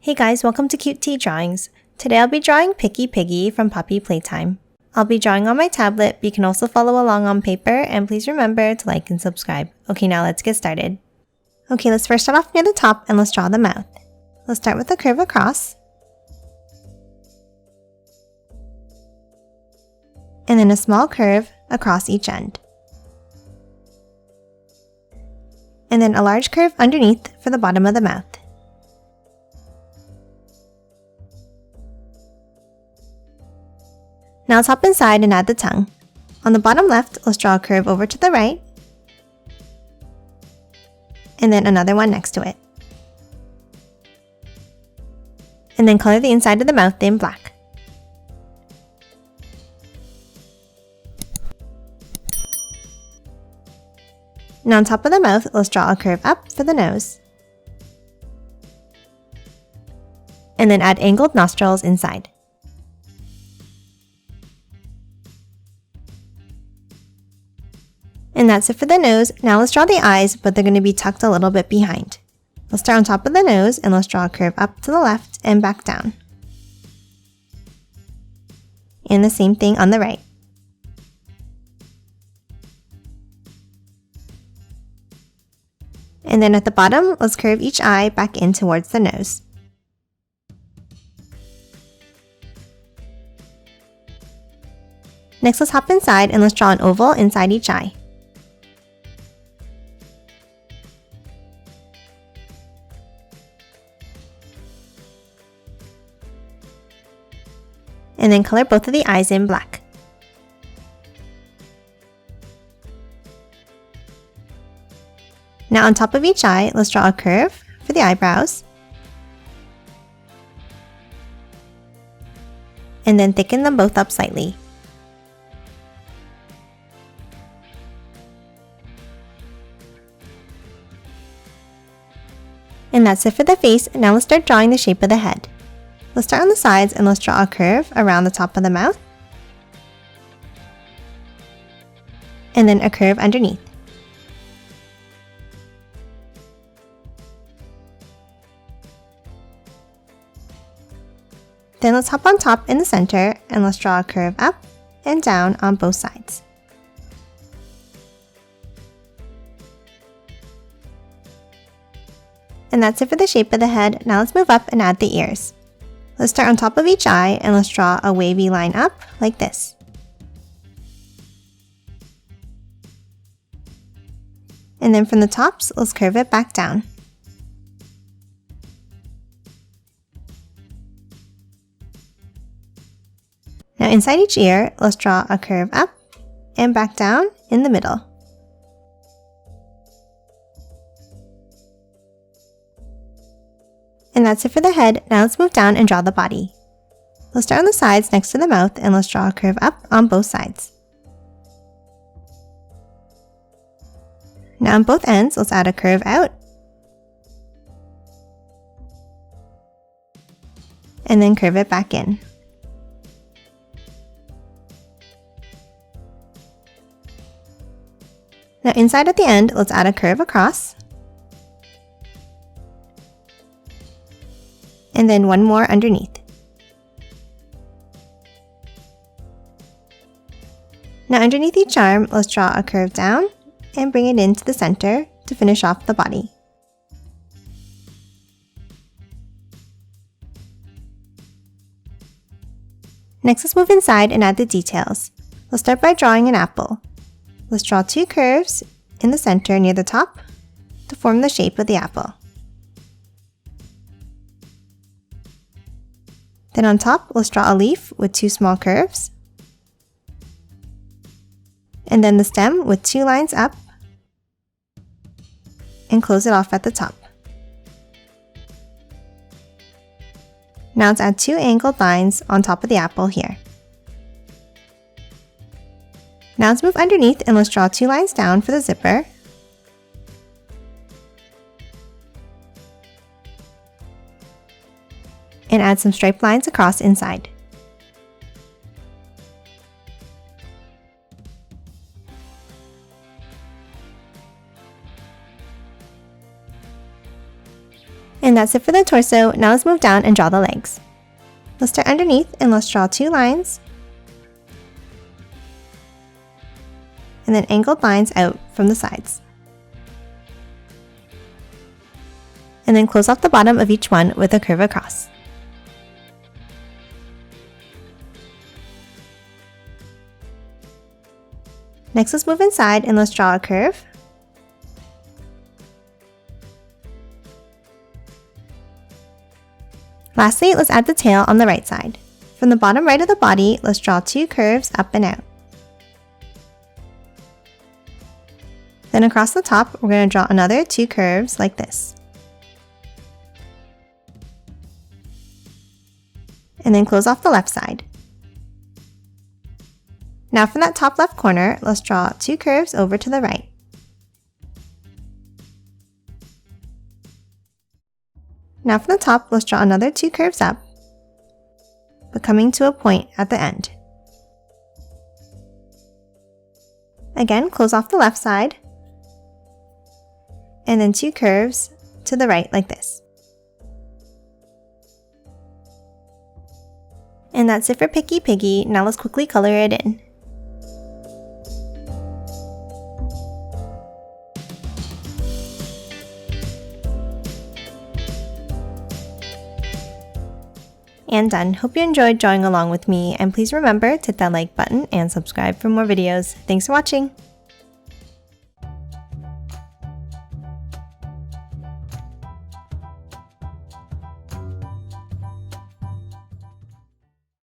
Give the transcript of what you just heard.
Hey guys, welcome to Cute Tea Drawings. Today I'll be drawing PickyPiggy from Poppy Playtime. I'll be drawing on my tablet, but you can also follow along on paper, and please remember to like and subscribe. Okay, now let's get started. Okay, let's first start off near the top and let's draw the mouth. Let's start with a curve across. And then a small curve across each end. And then a large curve underneath for the bottom of the mouth. Now let's hop inside and add the tongue. On the bottom left, let's draw a curve over to the right, and then another one next to it. And then color the inside of the mouth in black. Now on top of the mouth, let's draw a curve up for the nose. And then add angled nostrils inside. And that's it for the nose. Now let's draw the eyes, but they're going to be tucked a little bit behind. Let's start on top of the nose and let's draw a curve up to the left and back down. And the same thing on the right. And then at the bottom, let's curve each eye back in towards the nose. Next, let's hop inside and let's draw an oval inside each eye. And then color both of the eyes in black. Now on top of each eye, let's draw a curve for the eyebrows. And then thicken them both up slightly. And that's it for the face. Now let's start drawing the shape of the head. Let's start on the sides and let's draw a curve around the top of the mouth. And then a curve underneath. Then let's hop on top in the center and let's draw a curve up and down on both sides. And that's it for the shape of the head. Now let's move up and add the ears. Let's start on top of each eye and let's draw a wavy line up like this. And then from the tops, let's curve it back down. Now inside each ear, let's draw a curve up and back down in the middle. And that's it for the head. Now let's move down and draw the body. Let's start on the sides next to the mouth and let's draw a curve up on both sides. Now on both ends, let's add a curve out. And then curve it back in. Now inside at the end, let's add a curve across. And then one more underneath. Now underneath each arm, let's draw a curve down and bring it into the center to finish off the body. Next, let's move inside and add the details. Let's start by drawing an apple. Let's draw two curves in the center near the top to form the shape of the apple. Then on top, let's draw a leaf with two small curves. And then the stem with two lines up. And close it off at the top. Now let's add two angled lines on top of the apple here. Now let's move underneath and let's draw two lines down for the zipper. And add some striped lines across inside. And that's it for the torso. Now let's move down and draw the legs. Let's start underneath and let's draw 2 lines. And then angled lines out from the sides. And then close off the bottom of each one with a curve across. Next, let's move inside and let's draw a curve. Lastly, let's add the tail on the right side. From the bottom right of the body, let's draw 2 curves up and out. Then across the top, we're going to draw another 2 curves like this. And then close off the left side. Now from that top left corner, let's draw 2 curves over to the right. Now from the top, let's draw another 2 curves up, but coming to a point at the end. Again, close off the left side, and then 2 curves to the right like this. And that's it for PickyPiggy. Now let's quickly color it in. And done. Hope you enjoyed drawing along with me, and please remember to hit that like button and subscribe for more videos. Thanks for watching!